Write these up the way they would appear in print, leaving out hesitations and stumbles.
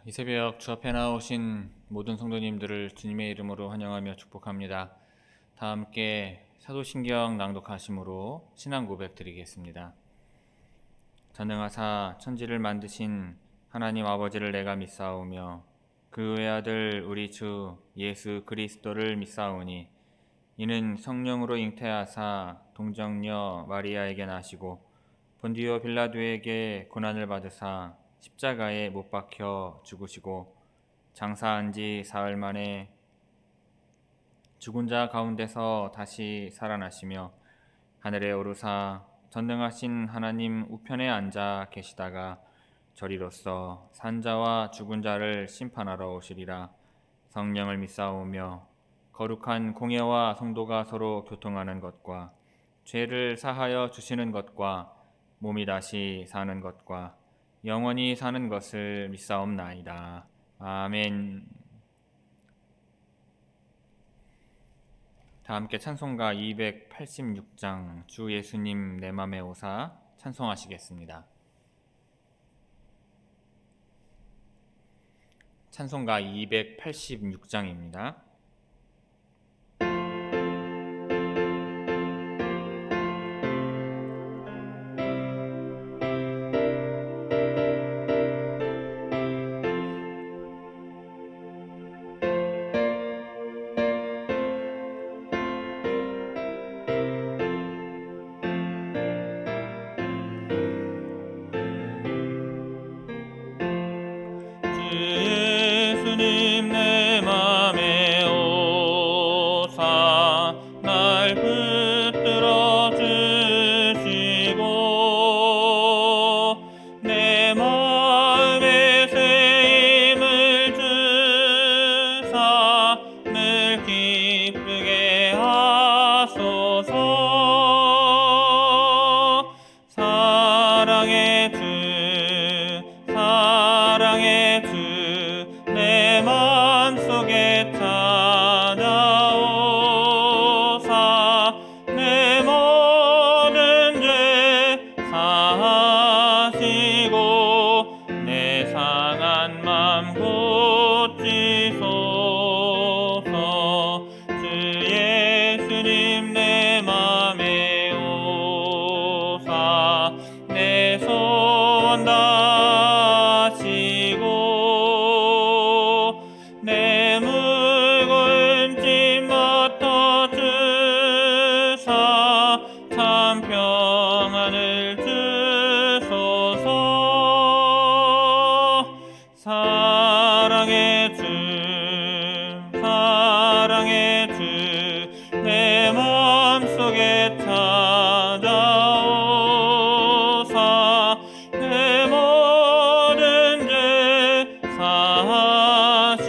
이 새벽 주 앞에 나오신 모든 성도님들을 주님의 이름으로 환영하며 축복합니다. 다 함께 사도신경 낭독하심으로 신앙 고백 드리겠습니다. 전능하사 천지를 만드신 하나님 아버지를 내가 믿사오며 그 외아들 우리 주 예수 그리스도를 믿사오니 이는 성령으로 잉태하사 동정녀 마리아에게 나시고 본디오 빌라도에게 고난을 받으사 십자가에 못 박혀 죽으시고 장사한 지 사흘 만에 죽은 자 가운데서 다시 살아나시며 하늘에 오르사 전능하신 하나님 우편에 앉아 계시다가 저리로서 산자와 죽은 자를 심판하러 오시리라. 성령을 믿사오며 거룩한 공예와 성도가 서로 교통하는 것과 죄를 사하여 주시는 것과 몸이 다시 사는 것과 영원히 사는 것을 믿사옵나이다. 아멘. 다 함께 찬송가 286장 주 예수님 내 맘에 오사 찬송하시겠습니다. 찬송가 286장입니다. 예수님 내 맘에 오사 날 붙들어 주시고 내 마음에 새 힘을 주사 늘 기쁘게 하소서. 사랑의 주 내 맘속에 찾아오사 내 모든 죄 사하시고 내 상한 맘 고치소서. 주 예수님 내 맘에 오사 내 소원 다하시고 내 묵은 짐 맡아주사 참 평안을 주소서. 사랑의 주 내 맘속에 찾아오사 내 모든 죄 사하시고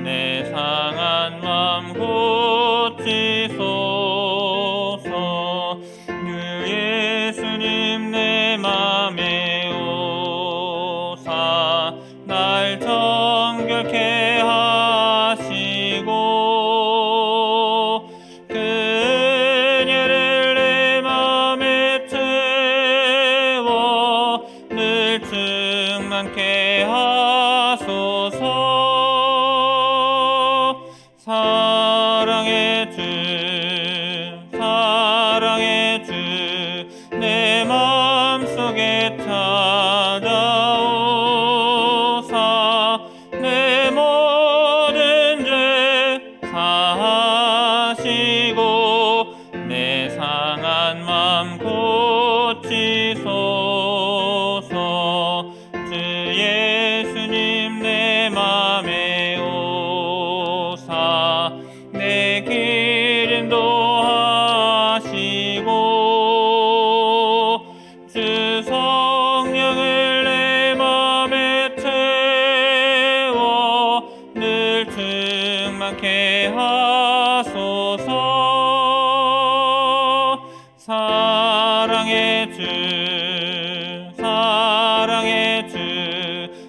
내 상한 맘 고치소서. 주 예수님 내 맘에 오사 날 정결케 하시고 그 은혜를 내 맘에 채워 늘 충만케 하소서. 사랑의 주 내 맘속에 찾아오사 내 모든 죄 사하시고 내 상한 맘 고치소서. 주 예수님 내 맘에 오사 내 길 인도하시고 주 성령을 내 맘에 채워 늘 충만케 하소서. 사랑의 주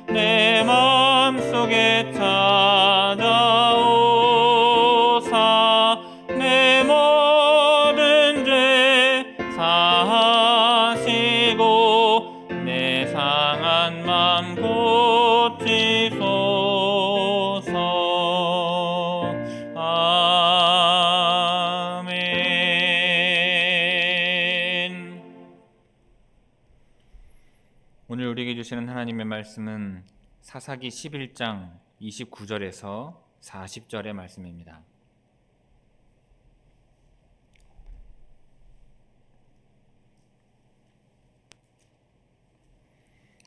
내 맘속에 찾아오사 내 모든 죄 사하시고 내 상한 맘 고 주시는 하나님의 말씀은 사사기 11장 29절에서 40절의 말씀입니다.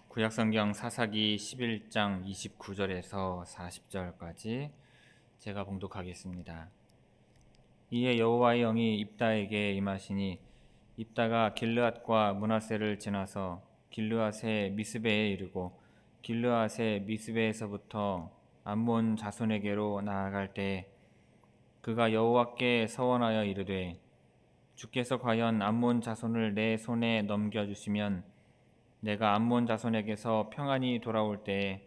구약성경 사사기 11장 29절에서 40절까지 제가 봉독하겠습니다. 이에 여호와의 영이 입다에게 임하시니 입다가 길르앗과 므낫세를 지나서 길르앗의 미스베에 이르고 길르앗의 미스베에서부터 암몬 자손에게로 나아갈 때에 그가 여호와께 서원하여 이르되 주께서 과연 암몬 자손을 내 손에 넘겨주시면 내가 암몬 자손에게서 평안히 돌아올 때에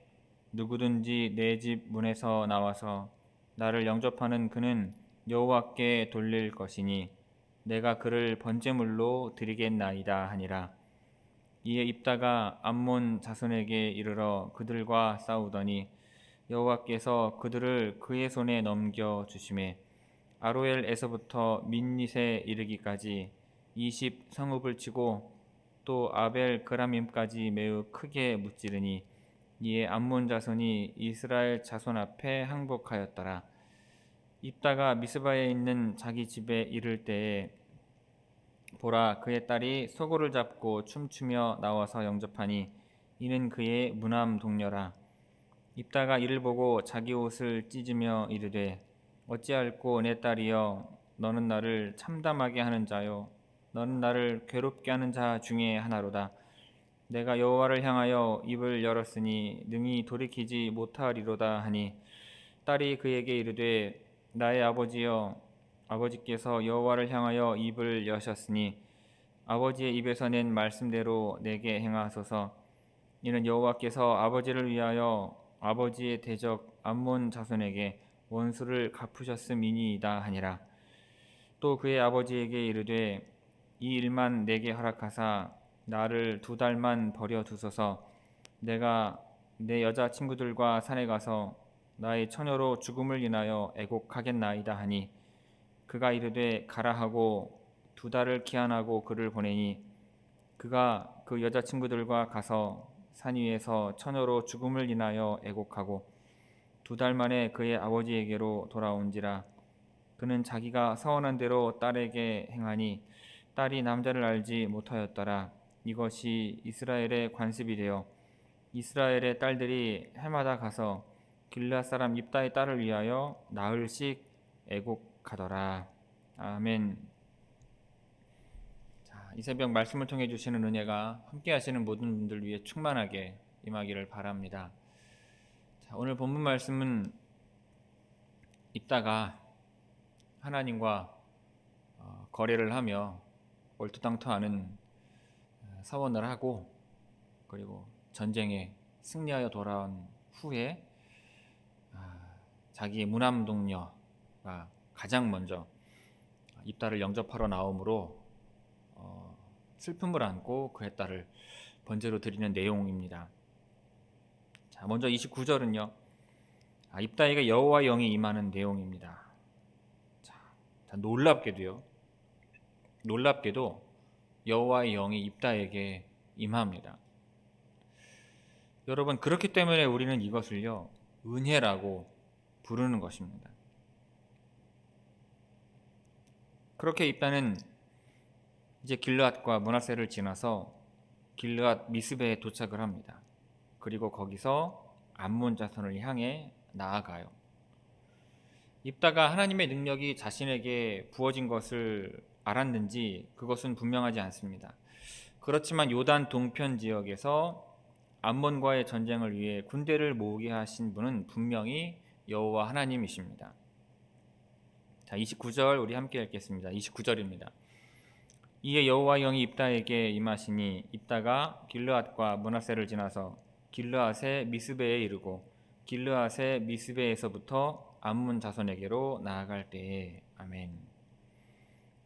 누구든지 내 집 문에서 나와서 나를 영접하는 그는 여호와께 돌릴 것이니 내가 그를 번제물로 드리겠나이다 하니라. 이에 입다가 암몬 자손에게 이르러 그들과 싸우더니 여호와께서 그들을 그의 손에 넘겨 주심에 아로엘에서부터 민닛에 이르기까지 20 성읍을 치고 또 아벨 그라밈까지 매우 크게 무찌르니 이에 암몬 자손이 이스라엘 자손 앞에 항복하였더라. 입다가 미스바에 있는 자기 집에 이를 때에 보라 그의 딸이 소고를 잡고 춤추며 나와서 영접하니 이는 그의 무남 동료라. 입다가 이를 보고 자기 옷을 찢으며 이르되 어찌할꼬 내 딸이여 너는 나를 참담하게 하는 자요 너는 나를 괴롭게 하는 자 중에 하나로다. 내가 여호와를 향하여 입을 열었으니 능히 돌이키지 못하리로다 하니 딸이 그에게 이르되 나의 아버지여 아버지께서 여호와를 향하여 입을 여셨으니 아버지의 입에서 낸 말씀대로 내게 행하소서. 이는 여호와께서 아버지를 위하여 아버지의 대적 암몬 자손에게 원수를 갚으셨음이니이다 하니라. 또 그의 아버지에게 이르되 이 일만 내게 허락하사 나를 2달만 버려 두소서. 내가 내 여자 친구들과 산에 가서 나의 처녀로 죽음을 인하여 애곡하겠나이다 하니 그가 이르되 가라 하고 2달을 기한하고 그를 보내니 그가 그 여자 친구들과 가서 산 위에서 처녀로 죽음을 인하여 애곡하고 2달 만에 그의 아버지에게로 돌아온지라. 그는 자기가 서원한 대로 딸에게 행하니 딸이 남자를 알지 못하였더라. 이것이 이스라엘의 관습이 되어 이스라엘의 딸들이 해마다 가서 길르앗 사람 입다의 딸을 위하여 나흘씩 애곡하더라. 아멘. 이 새벽 말씀을 통해 주시는 은혜가 함께 하시는 모든 분들 위해 충만하게 임하기를 바랍니다. 오늘 본문 말씀은 입다가 하나님과 거래를 하며 얼토당토하는 서원을 하고 그리고 전쟁에 승리하여 돌아온 후에 자기의 무남 동료가 가장 먼저 입다를 영접하러 나오므로 슬픔을 안고 그의 딸을 번제로 드리는 내용입니다. 자, 먼저 29절은요. 입다에게 여호와의 영이 임하는 내용입니다. 자, 놀랍게도 여호와의 영이 입다에게 임합니다. 여러분, 그렇기 때문에 우리는 이것을요 은혜라고 부르는 것입니다. 그렇게 입다는 이제 길르앗과 므낫세를 지나서 길르앗 미스베에 도착을 합니다. 그리고 거기서 암몬 자손을 향해 나아가요. 입다가 하나님의 능력이 자신에게 부어진 것을 알았는지 그것은 분명하지 않습니다. 그렇지만 요단 동편 지역에서 암몬과의 전쟁을 위해 군대를 모으게 하신 분은 분명히 여호와 하나님이십니다. 자, 29절 우리 함께 읽겠습니다. 29절입니다. 이에 여호와 영이 입다에게 임하시니 입다가 길르앗과 므낫세를 지나서 길르앗의 미스베에 이르고 길르앗의 미스베에서부터 암몬 자손에게로 나아갈 때에 아멘.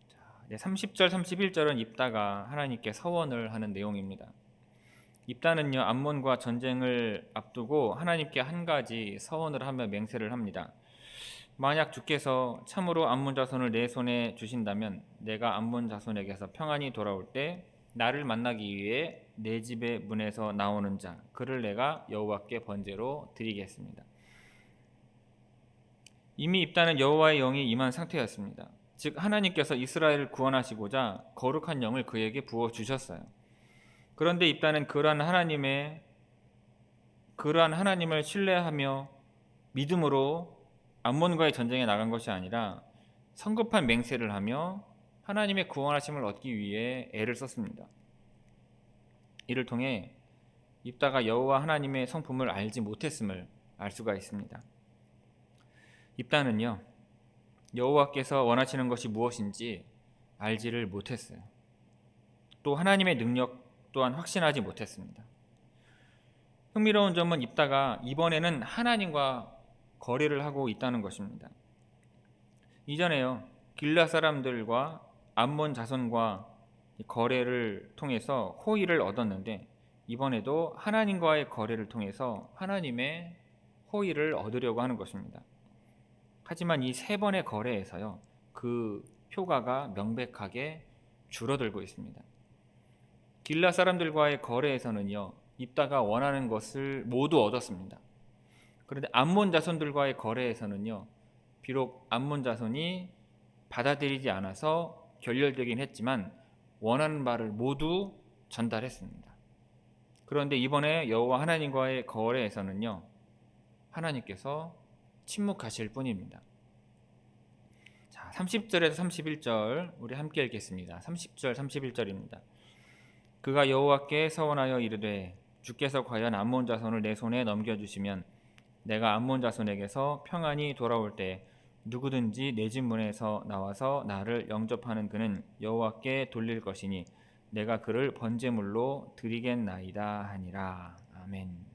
자, 30절 31절은 입다가 하나님께 서원을 하는 내용입니다. 입다는요 암몬과 전쟁을 앞두고 하나님께 한 가지 서원을 하며 맹세를 합니다. 만약 주께서 참으로 암몬 자손을 내 손에 주신다면 내가 암몬 자손에게서 평안히 돌아올 때 나를 만나기 위해 내 집의 문에서 나오는 자 그를 내가 여호와께 번제로 드리겠습니다. 이미 입다는 여호와의 영이 임한 상태였습니다. 즉 하나님께서 이스라엘을 구원하시고자 거룩한 영을 그에게 부어 주셨어요. 그런데 입다는 그러한 하나님을 신뢰하며 믿음으로 암몬과의 전쟁에 나간 것이 아니라 성급한 맹세를 하며 하나님의 구원하심을 얻기 위해 애를 썼습니다. 이를 통해 입다가 여호와 하나님의 성품을 알지 못했음을 알 수가 있습니다. 입다는요, 여호와께서 원하시는 것이 무엇인지 알지를 못했어요. 또 하나님의 능력 또한 확신하지 못했습니다. 흥미로운 점은 입다가 이번에는 하나님과 거래를 하고 있다는 것입니다. 이전에요, 길라 사람들과 암몬 자손과 거래를 통해서 호의를 얻었는데 이번에도 하나님과의 거래를 통해서 하나님의 호의를 얻으려고 하는 것입니다. 하지만 이 세 번의 거래에서요, 그 효과가 명백하게 줄어들고 있습니다. 길라 사람들과의 거래에서는요, 입다가 원하는 것을 모두 얻었습니다. 그런데 암몬 자손들과의 거래에서는요, 비록 암몬 자손이 받아들이지 않아서 결렬되긴 했지만 원하는 바를 모두 전달했습니다. 그런데 이번에 여호와 하나님과의 거래에서는요, 하나님께서 침묵하실 뿐입니다. 자, 30절에서 31절 우리 함께 읽겠습니다. 30절 31절입니다. 그가 여호와께 서원하여 이르되 주께서 과연 암몬 자손을 내 손에 넘겨주시면 내가 암몬 자손에게서 평안히 돌아올 때 누구든지 내 집 문에서 나와서 나를 영접하는 그는 여호와께 돌릴 것이니 내가 그를 번제물로 드리겠나이다 하니라. 아멘.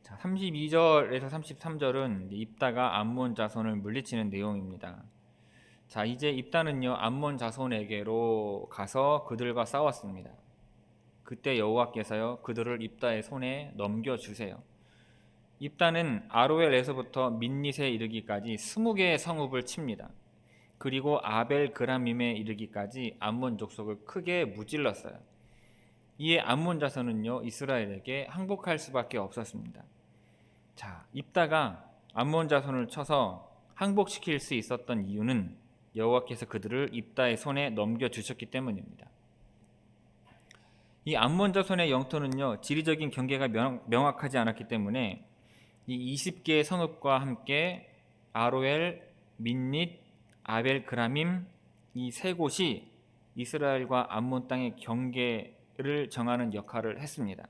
자, 32절에서 33절은 입다가 암몬 자손을 물리치는 내용입니다. 자, 이제 입다는요, 암몬 자손에게로 가서 그들과 싸웠습니다. 그때 여호와께서요, 그들을 입다의 손에 넘겨주세요. 입다는 아로엘에서부터 민닛에 이르기까지 20개의 성읍을 칩니다. 그리고 아벨 그라밈에 이르기까지 암몬 족속을 크게 무찔렀어요. 이에 암몬 자손은요, 이스라엘에게 항복할 수밖에 없었습니다. 자, 입다가 암몬 자손을 쳐서 항복시킬 수 있었던 이유는 여호와께서 그들을 입다의 손에 넘겨주셨기 때문입니다. 이 암몬 자손의 영토는요, 지리적인 경계가 명확하지 않았기 때문에 이 20개의 성읍과 함께 아로엘, 민닛, 아벨 그라밈 이 세 곳이 이스라엘과 암몬 땅의 경계를 정하는 역할을 했습니다.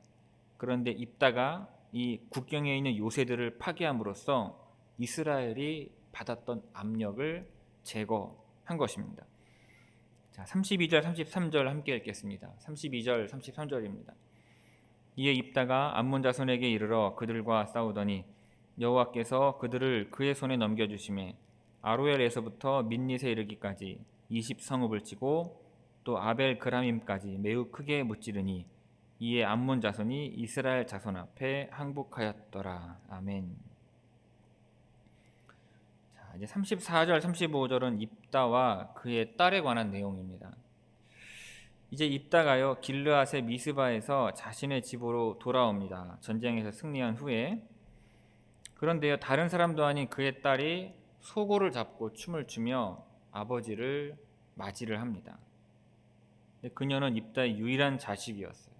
그런데 입다가 이 국경에 있는 요새들을 파괴함으로써 이스라엘이 받았던 압력을 제거한 것입니다. 자, 32절 33절 함께 읽겠습니다. 32절 33절입니다. 이에 입다가 암몬 자손에게 이르러 그들과 싸우더니 여호와께서 그들을 그의 손에 넘겨주시매 아로엘에서부터 민닛에 이르기까지 20성읍을 치고 또 아벨 그라밈까지 매우 크게 무찌르니 이에 암몬 자손이 이스라엘 자손 앞에 항복하였더라. 아멘. 자, 이제 34절 35절은 입다와 그의 딸에 관한 내용입니다. 이제 입다가요, 길르앗의 미스바에서 자신의 집으로 돌아옵니다. 전쟁에서 승리한 후에. 그런데요, 다른 사람도 아닌 그의 딸이 소고를 잡고 춤을 추며 아버지를 맞이를 합니다. 그녀는 입다의 유일한 자식이었어요.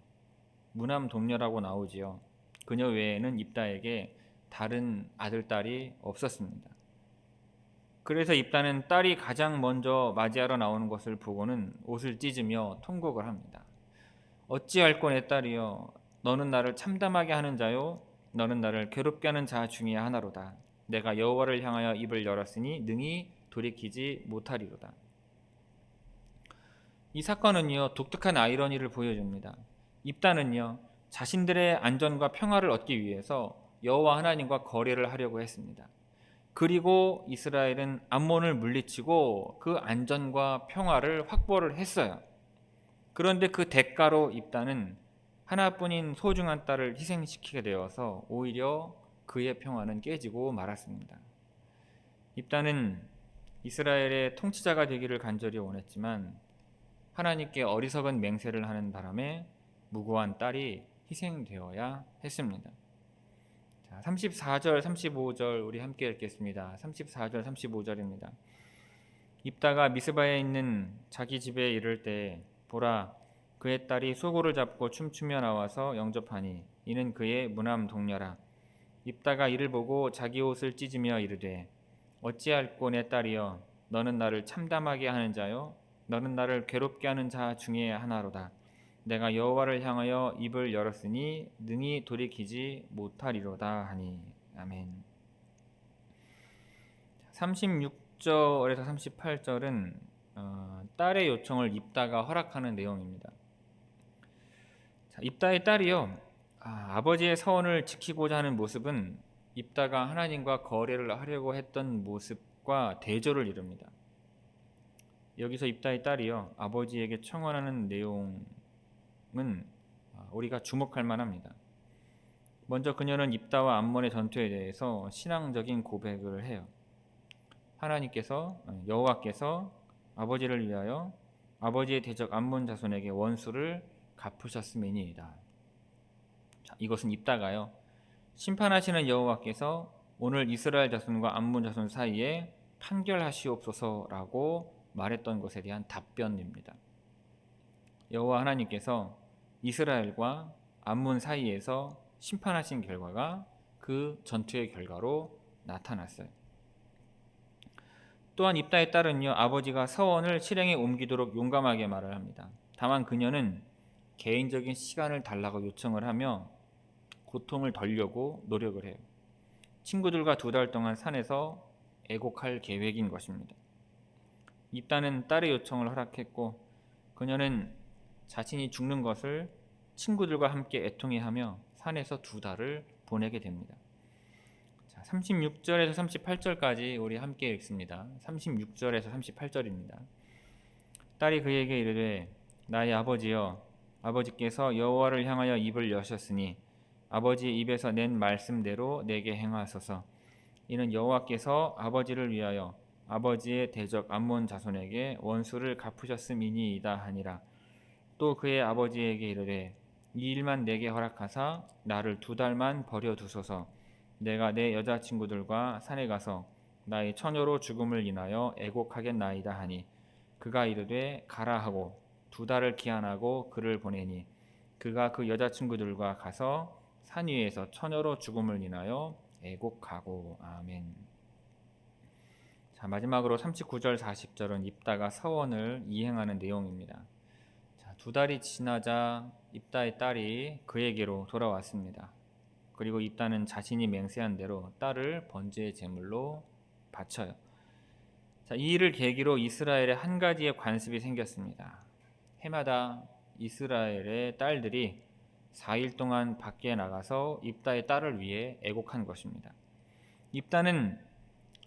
무남 동녀라고 나오지요. 그녀 외에는 입다에게 다른 아들, 딸이 없었습니다. 그래서 입다는 딸이 가장 먼저 맞이하러 나오는 것을 보고는 옷을 찢으며 통곡을 합니다. 어찌할꼬 내 딸이여, 너는 나를 참담하게 하는 자요, 너는 나를 괴롭게 하는 자 중에 하나로다. 내가 여호와를 향하여 입을 열었으니 능히 돌이키지 못하리로다. 이 사건은요, 독특한 아이러니를 보여줍니다. 입다는요, 자신들의 안전과 평화를 얻기 위해서 여호와 하나님과 거래를 하려고 했습니다. 그리고 이스라엘은 암몬을 물리치고 그 안전과 평화를 확보를 했어요. 그런데 그 대가로 입다는 하나뿐인 소중한 딸을 희생시키게 되어서 오히려 그의 평화는 깨지고 말았습니다. 입다는 이스라엘의 통치자가 되기를 간절히 원했지만 하나님께 어리석은 맹세를 하는 바람에 무고한 딸이 희생되어야 했습니다. 자, 34절, 35절 우리 함께 읽겠습니다. 34절, 35절입니다. 입다가 미스바에 있는 자기 집에 이를 때 보라, 그의 딸이 소고를 잡고 춤추며 나와서 영접하니 이는 그의 무남 동료라. 입다가 이를 보고 자기 옷을 찢으며 이르되 어찌할꼬 내 딸이여, 너는 나를 참담하게 하는 자요 너는 나를 괴롭게 하는 자 중에 하나로다. 내가 여호와를 향하여 입을 열었으니 능히 돌이키지 못하리로다 하니. 아멘. 36절에서 38절은 딸의 요청을 입다가 허락하는 내용입니다. 자, 입다의 딸이요, 아버지의 서원을 지키고자 하는 모습은 입다가 하나님과 거래를 하려고 했던 모습과 대조를 이룹니다. 여기서 입다의 딸이요, 아버지에게 청원하는 내용은 우리가 주목할 만합니다. 먼저 그녀는 입다와 암몬의 전투에 대해서 신앙적인 고백을 해요. 여호와께서 아버지를 위하여 아버지의 대적 암몬 자손에게 원수를 갚으셨음이니이다. 이것은 입다가요, 심판하시는 여호와께서 오늘 이스라엘 자손과 암몬 자손 사이에 판결하시옵소서라고 말했던 것에 대한 답변입니다. 여호와 하나님께서 이스라엘과 암몬 사이에서 심판하신 결과가 그 전투의 결과로 나타났어요. 또한 입다의 딸은요, 아버지가 서원을 실행에 옮기도록 용감하게 말을 합니다. 다만 그녀는 개인적인 시간을 달라고 요청을 하며 고통을 덜려고 노력을 해요. 친구들과 2달 동안 산에서 애곡할 계획인 것입니다. 입다는 딸의 요청을 허락했고 그녀는 자신이 죽는 것을 친구들과 함께 애통해하며 산에서 2달을 보내게 됩니다. 36절에서 38절까지 우리 함께 읽습니다. 36절에서 38절입니다. 딸이 그에게 이르되 나의 아버지여, 아버지께서 여호와를 향하여 입을 여셨으니 아버지 입에서 낸 말씀대로 내게 행하소서. 이는 여호와께서 아버지를 위하여 아버지의 대적 암몬 자손에게 원수를 갚으셨음이니이다 하니라. 또 그의 아버지에게 이르되 이 일만 내게 허락하사 나를 2달만 버려두소서. 내가 내 여자친구들과 산에 가서 나의 처녀로 죽음을 인하여 애곡하겠나이다 하니 그가 이르되 가라 하고 2달을 기한하고 그를 보내니 그가 그 여자친구들과 가서 산 위에서 처녀로 죽음을 인하여 애곡하고. 아멘. 자, 마지막으로 39절 40절은 입다가 서원을 이행하는 내용입니다. 자, 2달이 지나자 입다의 딸이 그에게로 돌아왔습니다. 그리고 입다는 자신이 맹세한 대로 딸을 번제의 제물로 바쳐요. 자, 이 일을 계기로 이스라엘에 한 가지의 관습이 생겼습니다. 해마다 이스라엘의 딸들이 4일 동안 밖에 나가서 입다의 딸을 위해 애곡한 것입니다. 입다는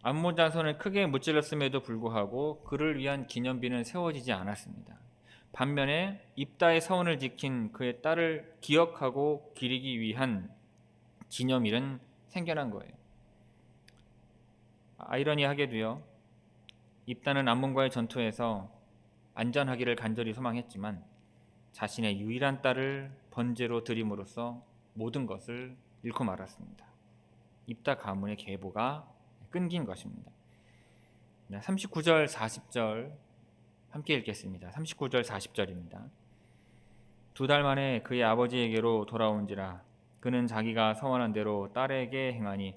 암몬 자손을 크게 무찔렀음에도 불구하고 그를 위한 기념비는 세워지지 않았습니다. 반면에 입다의 서원을 지킨 그의 딸을 기억하고 기리기 위한 기념일은 생겨난 거예요. 아이러니하게도요, 입다는 암몬과의 전투에서 안전하기를 간절히 소망했지만 자신의 유일한 딸을 번제로 드림으로써 모든 것을 잃고 말았습니다. 입다 가문의 계보가 끊긴 것입니다. 39절 40절 함께 읽겠습니다. 39절 40절입니다. 2달 만에 그의 아버지에게로 돌아온지라 그는 자기가 서원한 대로 딸에게 행하니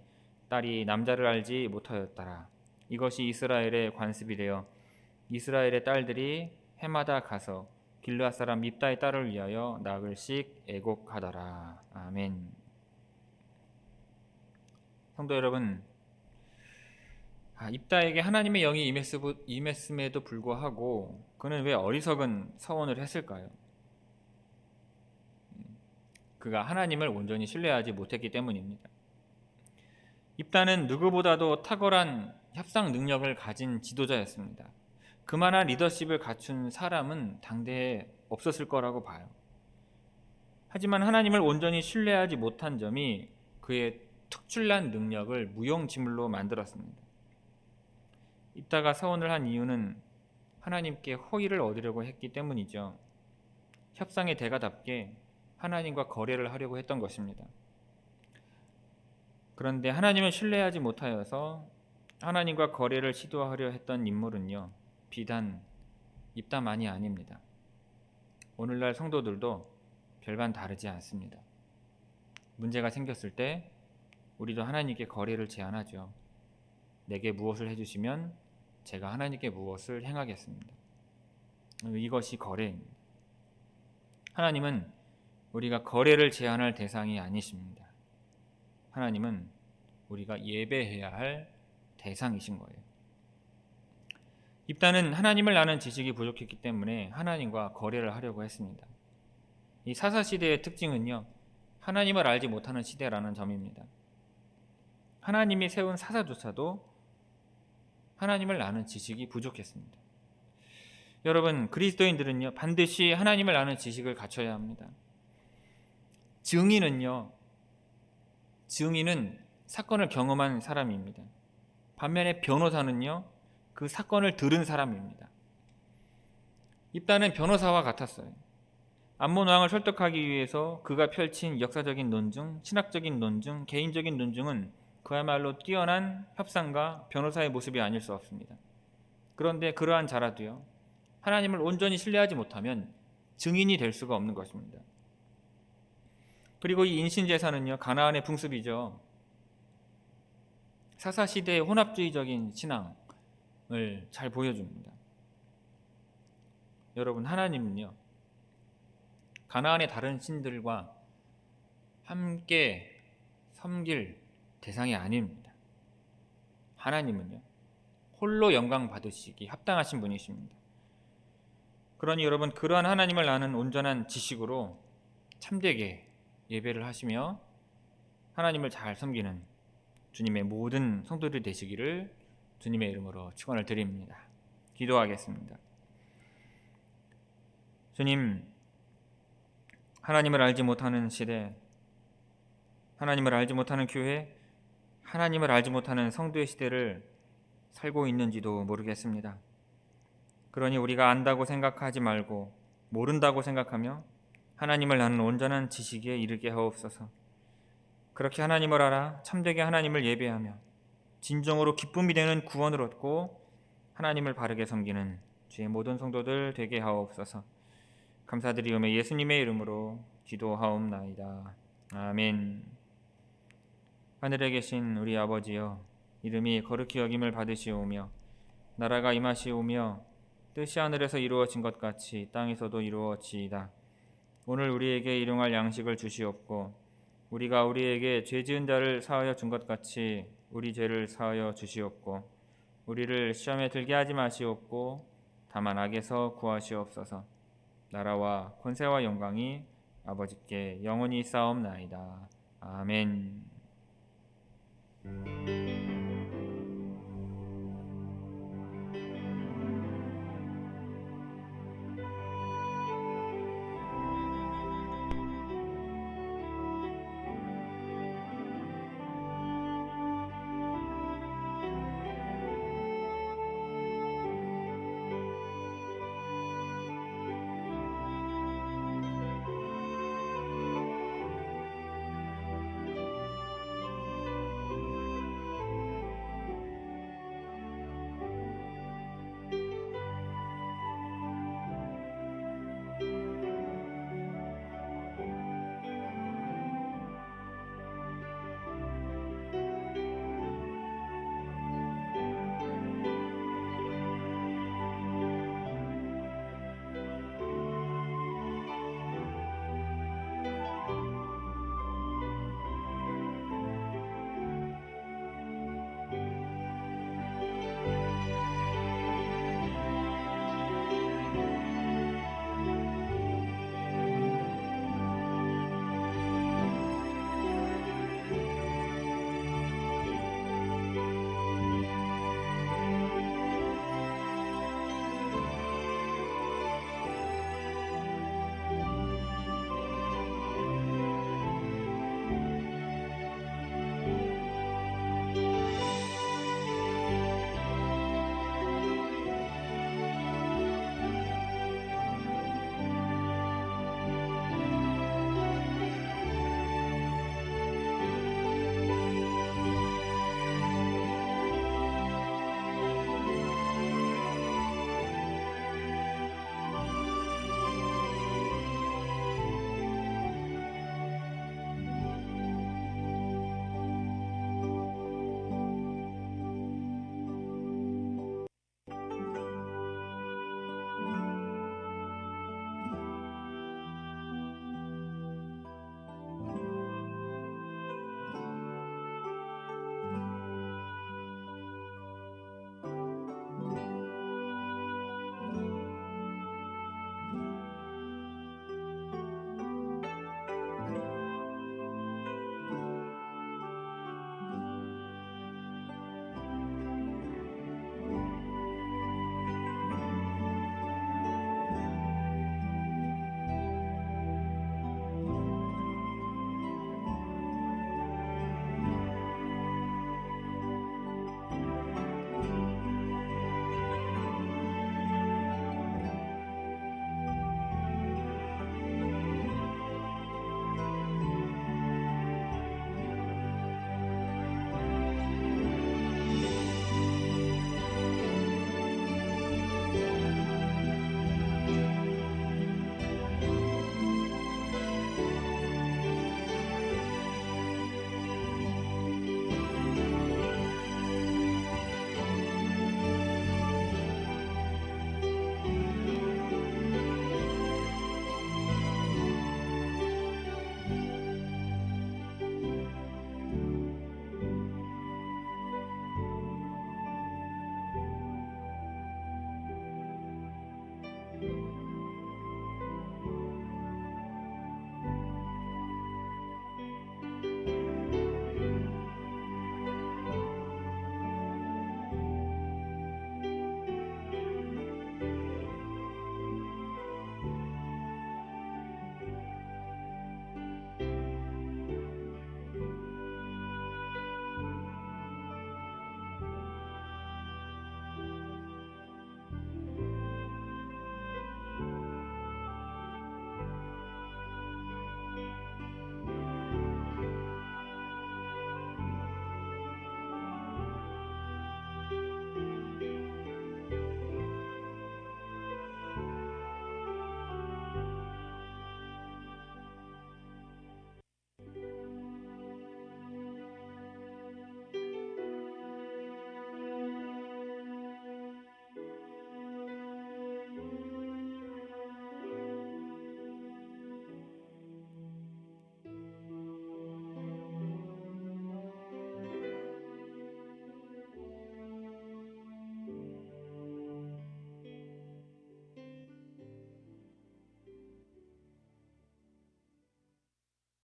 딸이 남자를 알지 못하였더라. 이것이 이스라엘의 관습이 되어 이스라엘의 딸들이 해마다 가서 길르앗 사람 입다의 딸을 위하여 나글씩 애곡하더라. 아멘. 성도 여러분, 입다에게 하나님의 영이 임했음에도 불구하고 그는 왜 어리석은 서원을 했을까요? 그가 하나님을 온전히 신뢰하지 못했기 때문입니다. 입다는 누구보다도 탁월한 협상 능력을 가진 지도자였습니다. 그만한 리더십을 갖춘 사람은 당대에 없었을 거라고 봐요. 하지만 하나님을 온전히 신뢰하지 못한 점이 그의 특출난 능력을 무용지물로 만들었습니다. 입다가 서원을 한 이유는 하나님께 호의를 얻으려고 했기 때문이죠. 협상의 대가답게 하나님과 거래를 하려고 했던 것입니다. 그런데 하나님을 신뢰하지 못하여서 하나님과 거래를 시도하려 했던 인물은요, 비단 입다만이 아닙니다. 오늘날 성도들도 별반 다르지 않습니다. 문제가 생겼을 때 우리도 하나님께 거래를 제안하죠. 내게 무엇을 해주시면 제가 하나님께 무엇을 행하겠습니다. 이것이 거래입니다. 하나님은 우리가 거래를 제안할 대상이 아니십니다. 하나님은 우리가 예배해야 할 대상이신 거예요. 입다는 하나님을 아는 지식이 부족했기 때문에 하나님과 거래를 하려고 했습니다. 이 사사시대의 특징은요, 하나님을 알지 못하는 시대라는 점입니다. 하나님이 세운 사사조차도 하나님을 아는 지식이 부족했습니다. 여러분, 그리스도인들은요, 반드시 하나님을 아는 지식을 갖춰야 합니다. 증인은 사건을 경험한 사람입니다. 반면에 변호사는요, 그 사건을 들은 사람입니다. 입다는 변호사와 같았어요. 암몬 왕을 설득하기 위해서 그가 펼친 역사적인 논증, 신학적인 논증, 개인적인 논증은 그야말로 뛰어난 협상가 변호사의 모습이 아닐 수 없습니다. 그런데 그러한 자라도요, 하나님을 온전히 신뢰하지 못하면 증인이 될 수가 없는 것입니다. 그리고 이 인신제사는요, 가나안의 풍습이죠. 사사시대의 혼합주의적인 신앙을 잘 보여줍니다. 여러분, 하나님은요, 가나안의 다른 신들과 함께 섬길 대상이 아닙니다. 하나님은요, 홀로 영광 받으시기 합당하신 분이십니다. 그러니 여러분, 그러한 하나님을 아는 온전한 지식으로 참되게 예배를 하시며 하나님을 잘 섬기는 주님의 모든 성도들이 되시기를 주님의 이름으로 축원을 드립니다. 기도하겠습니다. 주님, 하나님을 알지 못하는 시대, 하나님을 알지 못하는 교회, 하나님을 알지 못하는 성도의 시대를 살고 있는지도 모르겠습니다. 그러니 우리가 안다고 생각하지 말고 모른다고 생각하며 하나님을 아는 온전한 지식에 이르게 하옵소서. 그렇게 하나님을 알아 참되게 하나님을 예배하며 진정으로 기쁨이 되는 구원을 얻고 하나님을 바르게 섬기는 주의 모든 성도들 되게 하옵소서. 감사드리오며 예수님의 이름으로 기도하옵나이다. 아멘. 하늘에 계신 우리 아버지여, 이름이 거룩히 여김을 받으시오며 나라가 임하시오며 뜻이 하늘에서 이루어진 것 같이 땅에서도 이루어지이다. 오늘 우리에게 일용할 양식을 주시옵고 우리가 우리에게 죄 지은 자를 사하여 준 것 같이 우리 죄를 사하여 주시옵고 우리를 시험에 들게 하지 마시옵고 다만 악에서 구하시옵소서. 나라와 권세와 영광이 아버지께 영원히 있사옵나이다. 아멘.